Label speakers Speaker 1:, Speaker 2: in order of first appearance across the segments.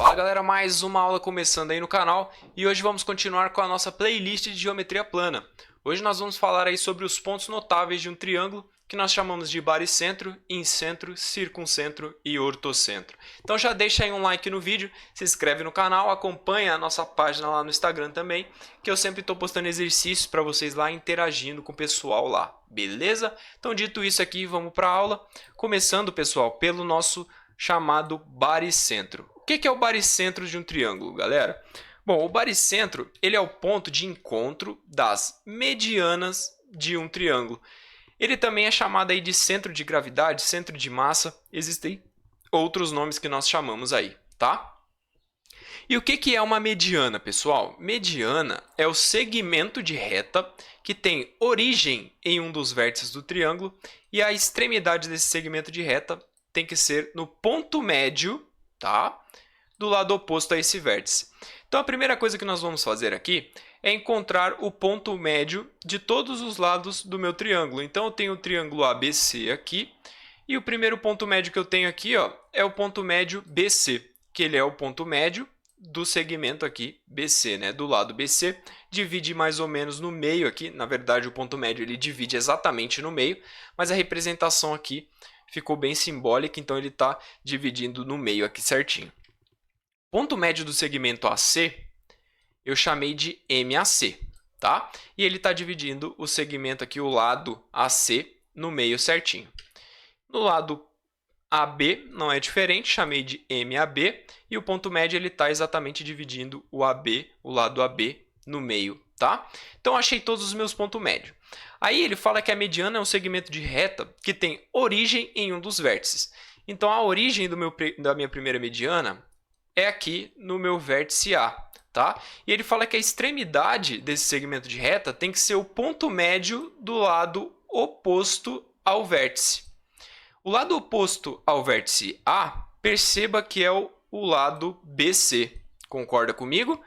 Speaker 1: Fala galera, mais uma aula começando aí no canal e hoje vamos continuar com a nossa playlist de geometria plana. Hoje nós vamos falar aí sobre os pontos notáveis de um triângulo que nós chamamos de baricentro, incentro, circuncentro e ortocentro. Então já deixa aí um like no vídeo, se inscreve no canal, acompanha a nossa página lá no Instagram também, que eu sempre estou postando exercícios para vocês lá interagindo com o pessoal lá, beleza? Então dito isso aqui, vamos para a aula, começando pessoal pelo nosso chamado baricentro. O que é o baricentro de um triângulo, galera? Bom, o baricentro ele é o ponto de encontro das medianas de um triângulo. Ele também é chamado aí de centro de gravidade, centro de massa, existem outros nomes que nós chamamos aí, tá? E o que é uma mediana, pessoal? Mediana é o segmento de reta que tem origem em um dos vértices do triângulo e a extremidade desse segmento de reta tem que ser no ponto médio, tá? Do lado oposto a esse vértice. Então a primeira coisa que nós vamos fazer aqui é encontrar o ponto médio de todos os lados do meu triângulo. Então eu tenho o triângulo ABC aqui e o primeiro ponto médio que eu tenho aqui, ó, é o ponto médio BC, que ele é o ponto médio do segmento aqui BC, né? Do lado BC, divide mais ou menos no meio aqui. Na verdade, o ponto médio ele divide exatamente no meio, mas a representação aqui ficou bem simbólica, então ele está dividindo no meio aqui certinho. Ponto médio do segmento AC, eu chamei de MAC, tá? E ele está dividindo o segmento aqui, o lado AC, no meio certinho. No lado AB não é diferente, chamei de MAB, e o ponto médio ele está exatamente dividindo o AB, o lado AB, no meio, tá? Então achei todos os meus pontos médios. Aí ele fala que a mediana é um segmento de reta que tem origem em um dos vértices. Então a origem da minha primeira mediana é aqui no meu vértice A, tá? E ele fala que a extremidade desse segmento de reta tem que ser o ponto médio do lado oposto ao vértice. O lado oposto ao vértice A, perceba que é o lado BC. Concorda comigo?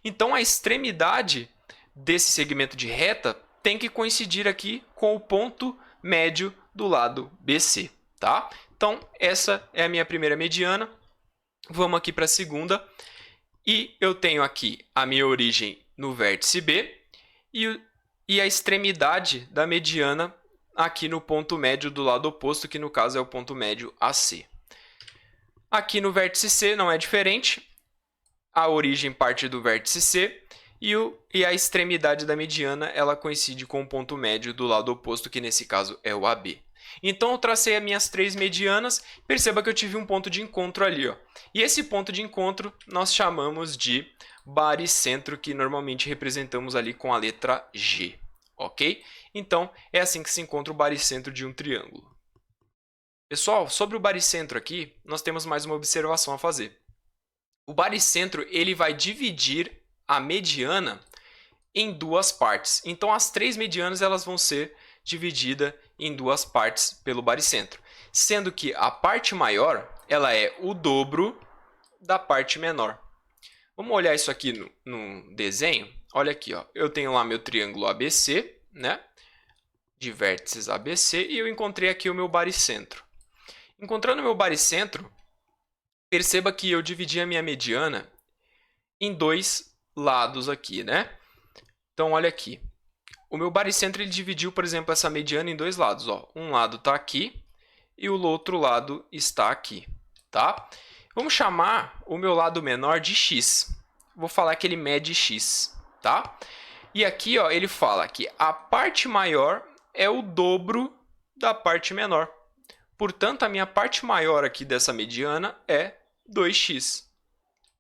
Speaker 1: Então a extremidade desse segmento de reta tem que coincidir aqui com o ponto médio do lado BC, tá? Então essa é a minha primeira mediana. Vamos aqui para a segunda. E eu tenho aqui a minha origem no vértice B e a extremidade da mediana aqui no ponto médio do lado oposto, que no caso é o ponto médio AC. Aqui no vértice C não é diferente. A origem parte do vértice C e a extremidade da mediana ela coincide com o ponto médio do lado oposto, que nesse caso é o AB. Então eu tracei as minhas três medianas, perceba que eu tive um ponto de encontro ali, ó. E esse ponto de encontro nós chamamos de baricentro, que normalmente representamos ali com a letra G, ok? Então é assim que se encontra o baricentro de um triângulo. Pessoal, sobre o baricentro aqui, nós temos mais uma observação a fazer. O baricentro ele vai dividir a mediana em duas partes. Então as três medianas elas vão ser divididas em duas partes pelo baricentro, sendo que a parte maior ela é o dobro da parte menor. Vamos olhar isso aqui no desenho. Olha aqui, ó. Eu tenho lá meu triângulo ABC, né? De vértices ABC, e eu encontrei aqui o meu baricentro. Encontrando o meu baricentro, perceba que eu dividi a minha mediana em dois lados aqui, né? Então olha aqui. O meu baricentro ele dividiu, por exemplo, essa mediana em dois lados, ó. Um lado está aqui e o outro lado está aqui, tá? Vamos chamar o meu lado menor de x. Vou falar que ele mede x, tá? E aqui, ó, ele fala que a parte maior é o dobro da parte menor. Portanto, a minha parte maior aqui dessa mediana é 2x.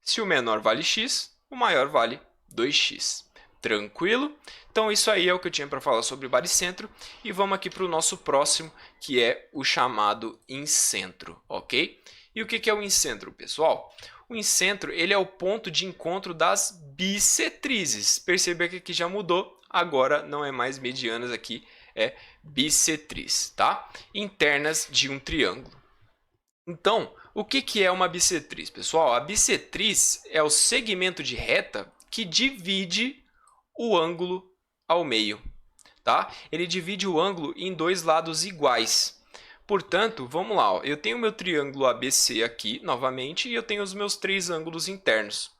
Speaker 1: Se o menor vale x, o maior vale 2x. Tranquilo? Então isso aí é o que eu tinha para falar sobre o baricentro e vamos aqui para o nosso próximo, que é o chamado incentro, ok? E o que é o incentro, pessoal? O incentro ele é o ponto de encontro das bissetrizes. Perceba que aqui já mudou, agora não é mais medianas aqui, é bissetriz, tá? Internas de um triângulo. Então, o que é uma bissetriz, pessoal? A bissetriz é o segmento de reta que divide o ângulo ao meio, tá? Ele divide o ângulo em dois lados iguais. Portanto, vamos lá, ó. Eu tenho meu triângulo ABC aqui, novamente, e eu tenho os meus 3 ângulos internos.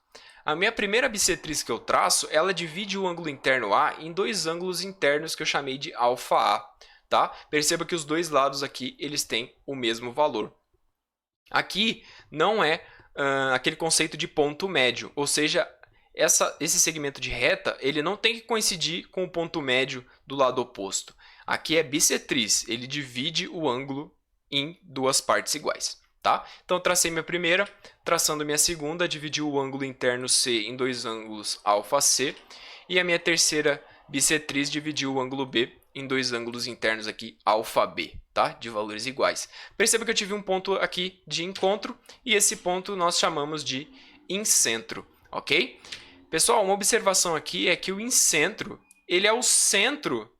Speaker 1: A minha primeira bissetriz que eu traço, ela divide o ângulo interno A em 2 ângulos internos que eu chamei de αA. Tá? Perceba que os dois lados aqui eles têm o mesmo valor. Aqui não é aquele conceito de ponto médio, ou seja, esse segmento de reta ele não tem que coincidir com o ponto médio do lado oposto. Aqui é bissetriz, ele divide o ângulo em 2 partes iguais. Tá? Então, tracei minha primeira, traçando minha segunda, dividi o ângulo interno C em 2 ângulos αC, e a minha terceira bissetriz dividiu o ângulo B em 2 ângulos internos aqui αB, tá? De valores iguais. Perceba que eu tive um ponto aqui de encontro, e esse ponto nós chamamos de incentro, ok? Pessoal, uma observação aqui é que o incentro ele é o centro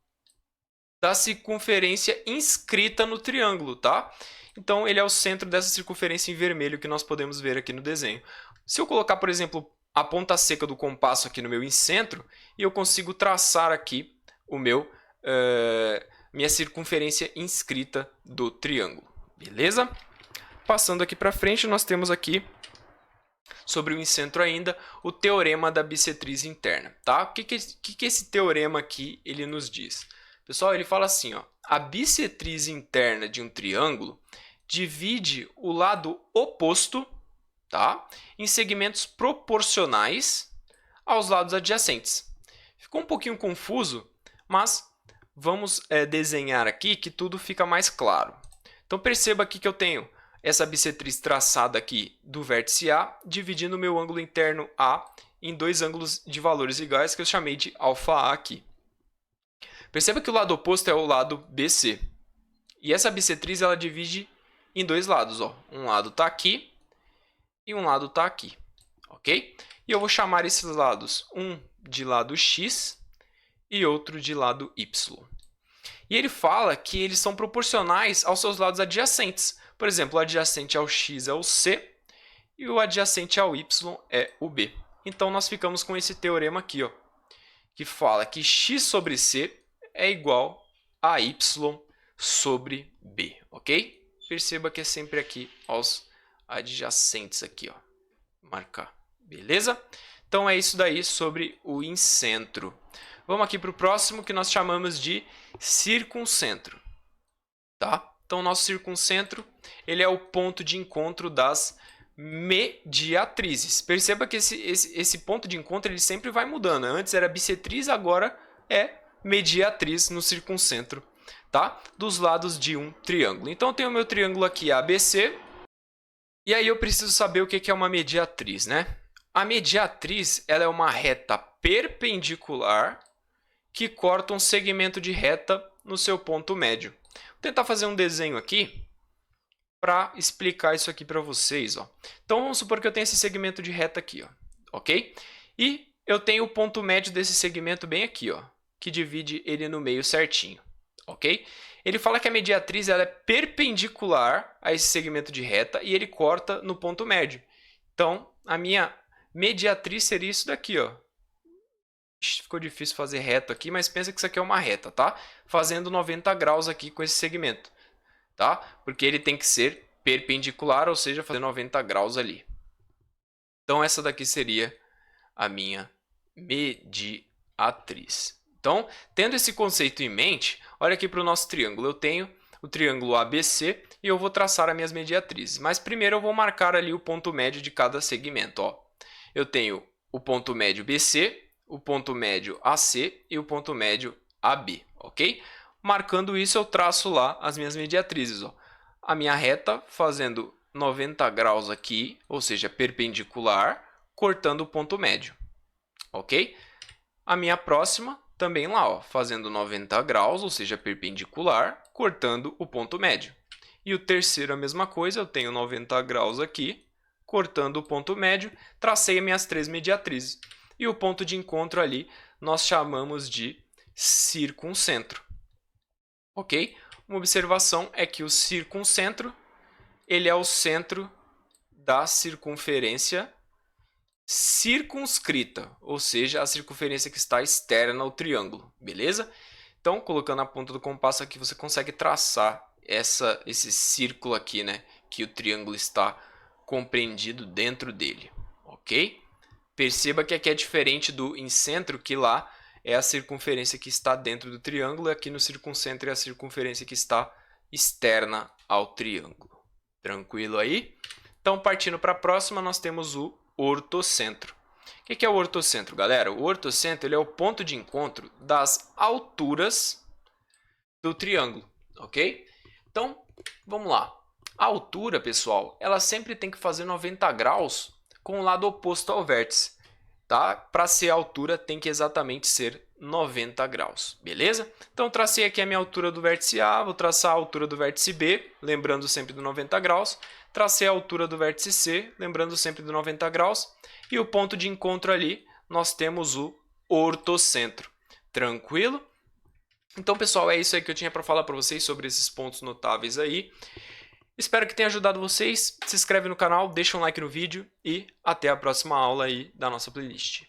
Speaker 1: da circunferência inscrita no triângulo, tá? Então, ele é o centro dessa circunferência em vermelho que nós podemos ver aqui no desenho. Se eu colocar, por exemplo, a ponta seca do compasso aqui no meu incentro, e eu consigo traçar aqui o minha circunferência inscrita do triângulo. Beleza? Passando aqui para frente, nós temos aqui, sobre o incentro ainda, o teorema da bissetriz interna. Tá? O que esse teorema aqui ele nos diz? Pessoal, ele fala assim, ó, a bissetriz interna de um triângulo divide o lado oposto, tá, em segmentos proporcionais aos lados adjacentes. Ficou um pouquinho confuso, mas vamos desenhar aqui que tudo fica mais claro. Então perceba aqui que eu tenho essa bissetriz traçada aqui do vértice A, dividindo o meu ângulo interno A em 2 ângulos de valores iguais que eu chamei de αA aqui. Perceba que o lado oposto é o lado BC. E essa bissetriz ela divide em 2 lados. Ó. Um lado está aqui e um lado está aqui. Ok? E eu vou chamar esses lados, um de lado X e outro de lado Y. E ele fala que eles são proporcionais aos seus lados adjacentes. Por exemplo, o adjacente ao X é o C e o adjacente ao Y é o B. Então, nós ficamos com esse teorema aqui, ó, que fala que X sobre C é igual a Y sobre B, ok? Perceba que é sempre aqui aos adjacentes aqui, ó, marcar, beleza? Então é isso daí sobre o incentro. Vamos aqui para o próximo que nós chamamos de circuncentro, tá? Então o nosso circuncentro ele é o ponto de encontro das mediatrizes. Perceba que esse ponto de encontro ele sempre vai mudando. Antes era bissetriz, agora é mediatriz no circuncentro, tá? Dos lados de um triângulo. Então eu tenho o meu triângulo aqui ABC, e aí eu preciso saber o que é uma mediatriz, né? A mediatriz ela é uma reta perpendicular que corta um segmento de reta no seu ponto médio. Vou tentar fazer um desenho aqui para explicar isso aqui para vocês, ó. Então vamos supor que eu tenho esse segmento de reta aqui, ó, ok? E eu tenho o ponto médio desse segmento bem aqui, ó, que divide ele no meio certinho, ok? Ele fala que a mediatriz ela é perpendicular a esse segmento de reta e ele corta no ponto médio. Então, a minha mediatriz seria isso daqui, ó. Ficou difícil fazer reto aqui, mas pensa que isso aqui é uma reta, tá? Fazendo 90 graus aqui com esse segmento, tá? Porque ele tem que ser perpendicular, ou seja, fazer 90 graus ali. Então, essa daqui seria a minha mediatriz. Então, tendo esse conceito em mente, olha aqui para o nosso triângulo. Eu tenho o triângulo ABC e eu vou traçar as minhas mediatrizes. Mas primeiro eu vou marcar ali o ponto médio de cada segmento. Ó. Eu tenho o ponto médio BC, o ponto médio AC e o ponto médio AB, ok? Marcando isso, eu traço lá as minhas mediatrizes. Ó. A minha reta fazendo 90 graus aqui, ou seja, perpendicular, cortando o ponto médio, ok? A minha próxima também lá, ó, fazendo 90 graus, ou seja, perpendicular, cortando o ponto médio. E o terceiro a mesma coisa, eu tenho 90 graus aqui, cortando o ponto médio, tracei as minhas 3 mediatrizes. E o ponto de encontro ali nós chamamos de circuncentro. Ok? Uma observação é que o circuncentro ele é o centro da circunferência circunscrita, ou seja, a circunferência que está externa ao triângulo, beleza? Então, colocando a ponta do compasso aqui, você consegue traçar esse círculo aqui, né, que o triângulo está compreendido dentro dele, ok? Perceba que aqui é diferente do incentro, que lá é a circunferência que está dentro do triângulo, e aqui no circuncentro é a circunferência que está externa ao triângulo. Tranquilo aí? Então, partindo para a próxima, nós temos o ortocentro. O que é o ortocentro, galera? O ortocentro ele é o ponto de encontro das alturas do triângulo, ok? Então, vamos lá. A altura, pessoal, ela sempre tem que fazer 90 graus com o lado oposto ao vértice, tá? Para ser a altura, tem que exatamente ser 90 graus, beleza? Então, tracei aqui a minha altura do vértice A, vou traçar a altura do vértice B, lembrando sempre do 90 graus. Tracei a altura do vértice C, lembrando sempre do 90 graus. E o ponto de encontro ali, nós temos o ortocentro. Tranquilo? Então, pessoal, é isso aí que eu tinha para falar para vocês sobre esses pontos notáveis aí. Espero que tenha ajudado vocês. Se inscreve no canal, deixa um like no vídeo e até a próxima aula aí da nossa playlist.